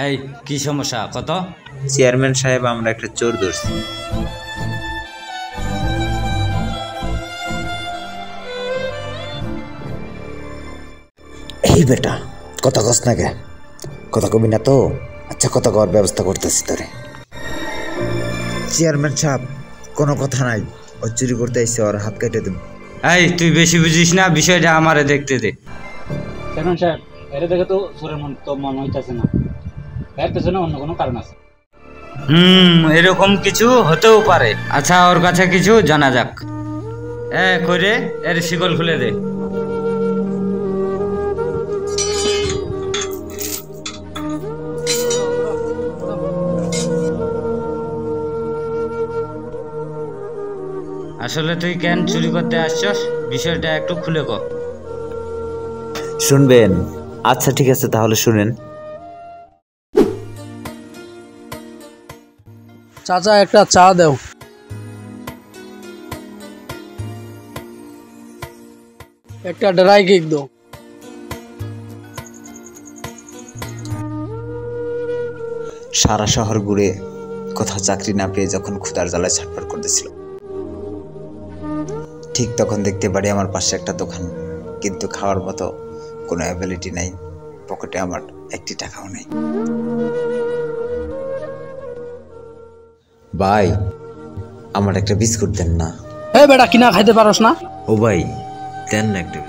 এই কি সমস্যা কত? চেয়ারম্যান সাহেব, আমরা একটা চোর ধরছি। এই বেটা, কথা কস না কে? কথা কবি না তো? আচ্ছা, কথা কর, ব্যবস্থা করতেছি তোরে। চেয়ারম্যান সাহেব, কোনো কথা নাই, ও চুরি করতে আইসে, ওর হাত কেটে দেব। এই তুই বেশি বুঝিস না, বিষয়টা আমারে দেখতে দে। চেয়ারম্যান সাহেব, এটা দেখে তো চোরের মন হইতেছে না, এর পেছনে অন্য কোনো কারণ আছে। এরকম কিছু হতেও পারে। আচ্ছা, ওর কাছে কিছু জানা যাক। করে এর শিকল খুলে দে। আসলে তুই কেন চুরি করতে আসছস, বিষয়টা একটু খুলে কর। শুনবেন? আচ্ছা ঠিক আছে, তাহলে শুনেন। চাচা, একটা চা দাও। একটা ড্রাই কেক দাও। সারা শহর ঘুরে কোথাও চাকরি না পেয়ে যখন ক্ষুধার জ্বালায় ছটফট করতেছিল, ঠিক তখন দেখতে পারি আমার পাশে একটা দোকান, কিন্তু খাওয়ার মতো কোনো অ্যাবিলিটি নাই, পকেটে আমার একটি টাকাও নেই। ভাই, আমার একটা বিস্কুট দেন না। বেটা, কিনা খাইতে পারস না? ও ভাই, দেন না একটা।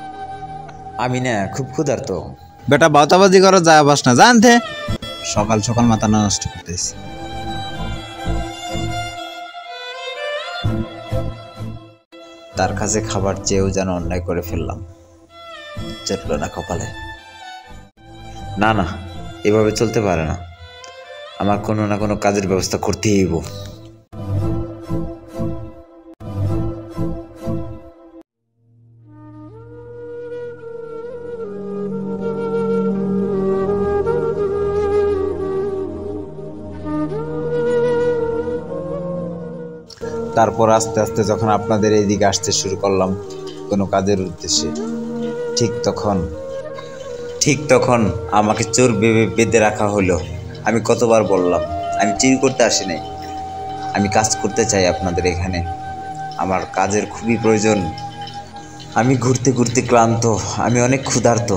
আমি না খুব ক্ষুধার্ত। বেটা, বাতাবাজি করো, যায় বাস না জানতে, সকাল সকাল মাথা নষ্ট করতেছি। তার কাছে খাবার চেয়েও যেন অন্যায় করে ফেললাম, চটল না কপালে। না না, এভাবে চলতে পারে না, আমার কোনো না কোনো কাজের ব্যবস্থা করতেই হইব। তারপর আস্তে আস্তে যখন আপনাদের এইদিকে আসতে শুরু করলাম কোনো কাজের উদ্দেশ্যে, ঠিক তখন আমাকে চোর ভেবে বেঁধে রাখা হলো। আমি কতবার বললাম আমি চুরি করতে আসি নাই, আমি কাজ করতে চাই আপনাদের এখানে, আমার কাজের খুবই প্রয়োজন। আমি ঘুরতে ঘুরতে ক্লান্ত, আমি অনেক ক্ষুধার্ত,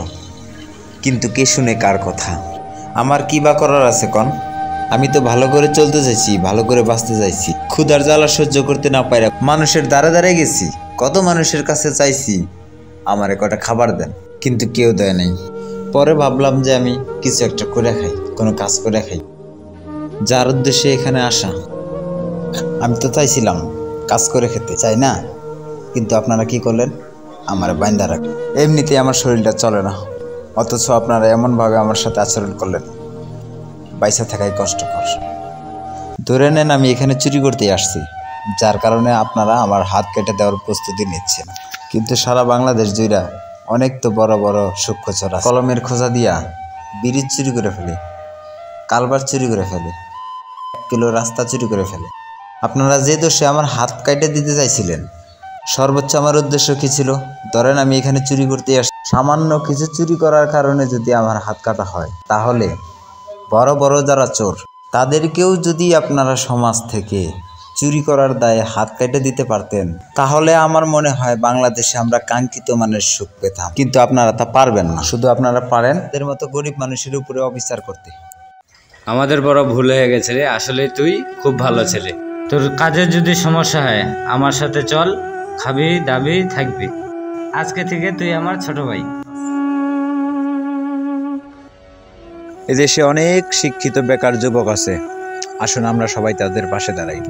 কিন্তু কে শুনে কার কথা? আমার কি বা করার আছে কন? আমি তো ভালো করে চলতে চাইছি, ভালো করে বাঁচতে চাইছি। ক্ষুধার জ্বালা সহ্য করতে না পাইরা মানুষের দ্বারে দ্বারে গেছি, কত মানুষের কাছে চাইছি আমারে কটা খাবার দেন, কিন্তু কেউ দেয় নাই। পরে ভাবলাম যে আমি কিছু একটা করে খাই, কোনো কাজ করে খাই, যার উদ্দেশ্যে এখানে আসা। আমি তো চাইছিলাম কাজ করে খেতে, চাই না? কিন্তু আপনারা কি করলেন? আমার বাইন্ধা রাখলেন। এমনিতেই আমার শরীরটা চলে না, অথচ আপনারা এমনভাবে আমার সাথে আচরণ করলেন, বাইসা থাকাই কষ্টকর। ধরে নেন আমি এখানে চুরি করতেই আসছি, যার কারণে আপনারা আমার হাত কেটে দেওয়ার প্রস্তুতি নিচ্ছেন। কিন্তু সারা বাংলাদেশ জুড়া অনেক তো বড় বড় সূক্ষ্ম চোর আছে, কলমের খোঁজা দিয়া ব্রিজ চুরি করে ফেলে, কালবার চুরি করে ফেলে, 1 কিলো রাস্তা চুরি করে ফেলে। আপনারা যে দোষে আমার হাত কেটে দিতে চাইছিলেন, সর্বোচ্চ আমার উদ্দেশ্য কি ছিল? ধরেন আমি এখানে চুরি করতে আসছি, সামান্য কিছু চুরি করার কারণে যদি আমার হাত কাটা হয়, তাহলে বড় বড় যারা চোর তাদেরকেও যদি আপনারা সমাজ থেকে চুরি করার দায়ে হাত কেটে দিতে পারতেন, তাহলে আমার মনে হয় বাংলাদেশে আমরা কাঙ্ক্ষিত মানের সুখ পেতাম। কিন্তু আপনারা তা পারবেন না, শুধু আপনারা পারেন এদের মতো গরিব মানুষের উপরে অবিচার করতে। আমাদের বড় ভুল হয়ে গেছে রে, আসলে তুই খুব ভালো ছেলে। তোর কাজের যদি সমস্যা হয় আমার সাথে চল, খাবি দাবি থাকবি। আজকে থেকে তুই আমার ছোট ভাই। এদেশে অনেক শিক্ষিত বেকার যুবক আছে, আসুন আমরা সবাই তাদের পাশে দাঁড়াই।